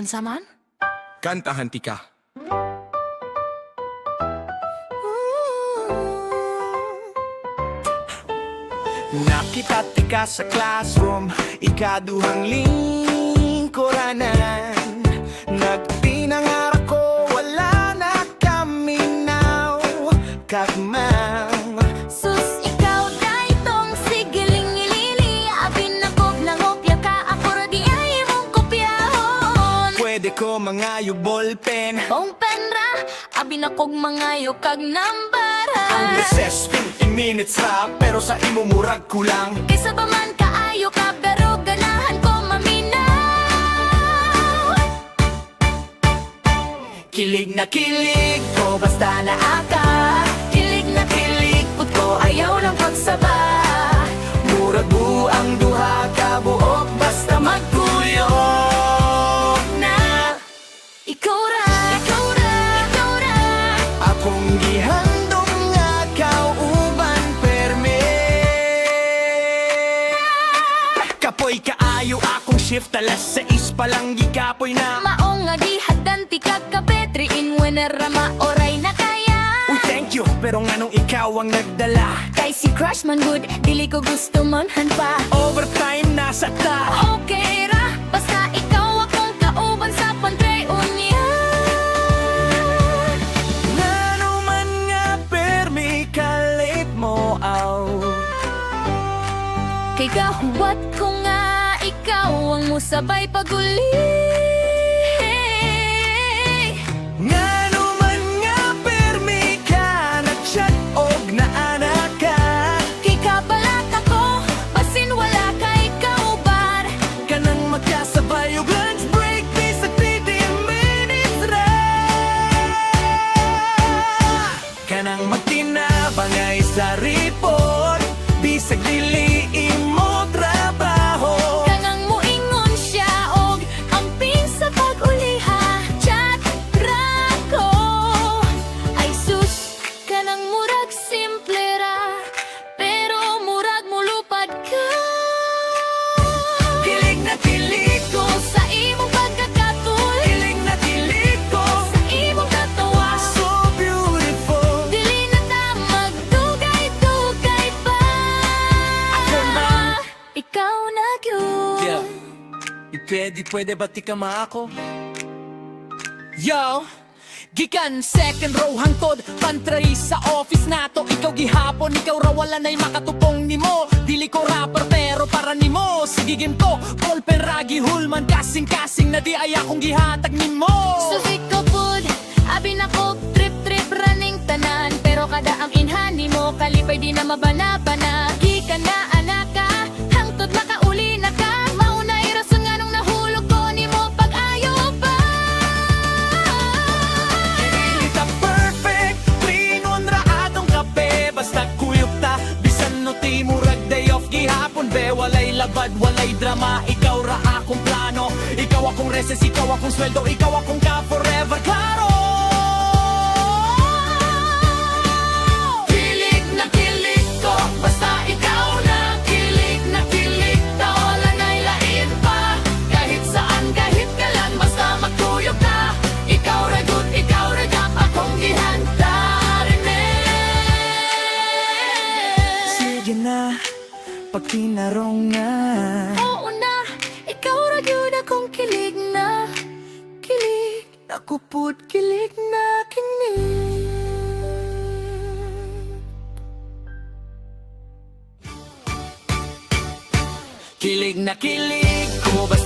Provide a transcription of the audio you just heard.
Unsa man? Kantahan ti ka. Nakita tika sa classroom, ikaduhang lingkuranan. Nagpinangarap ko, wala na kami now. Kagmang Sus, ikaw day tong sigiling ilili. Abin na kog nangopya ka, ako di ay mong kopyahon. pwede ko mangayo ballpen. Kung penra, abin na kog mangayo kag nambara. Ang recess 20 minutes ra, pero sa imo murag kulang. Kaysa ba man kaayo ka, pero ganahan ko maminaw. Kilig na kilig ko, basta naaka. Kilig na kilig pud ko, ayaw lang pagsaba. Murag buang duha ka buok, basta magkuyog na. Ikaw ra, ikaw ra, ikaw ra. Akong gihandom nga kauban perme. Kapoy kaayo akong shift, alas 6 pa lang gikapoy na. Maong nga gihadan ti kagkape, 3 in 1 na rama, oray na kaya. Uy, thank you, pero nganong ikaw ang nagdala? Kay si crush man good, dili ko gusto manhan pa. Overtime nasa ta. Okay ra, basta ikaw akong kauban sa pantry unya. Ngano man nga permi ka-late mo out. Kay gahuwat ko nga ikaw ang musabay paguli. Ngano man nga permi ka nag-chat og naanak ka. Kay kabalat ako, basin wala kay kauban. Kanang magkasabay og lunch break, bisag 30 minutes ra. Kanang magtinabangay sa report, bisag dili imo trabaho. Kanang muingon siya og amping sa pag-uliha. Chat ra ko, ay sus, kanang murag simple ra, pero murag mulupad ka. Kilig na kilig ko, Sa imong pagkakatul, kilig na kilig ko, sa imong katawa, so beautiful. dili na ta magdugay-dugay pa. Ako na. Ikaw na gyud. Yeah. Pwede ba ti ka maako? Yo! Gikan second row hangtod pantry sa office nato. Ikaw gihapon, ikaw ra wala na'y makatupong nimo. Dili ko rapper pero para nimo. Sige game ko, ballpen ragi hulman. Kasing-kasing na di ay akong gihatag nimo. Susi ko pud, abi na ko trip-trip running tanan. Pero kada ang inhani mo, kalipay di na mabana-bana. Gikan na anaka, hangtod makauli na ka. Mauna irason nga nung nahulog ko nimo pag-ayo pa. Ita perfect, trinon ra atong kape. Basta kuyog ta, bisan no ti murag day off gihapon. Be, walay labad, walay drama. Ikaw ra akong plano, ikaw akong reses, ikaw akong sweldo, ikaw akong ka forever. Klaro! Kilig na kilig ko, basta ikaw na. Kilig na kilig ta, wala na'y lain pa. Kahit saan, kahit kailan, basta magtuyog ka. Ikaw ra good, ikaw ra gap, akong gihanda rin Sige na, pag tinarong nga. Oo na, ikaw ra gyud akong kilig na. Kilig. Ako po't kilig na kini. Kilig na kilig ko, basta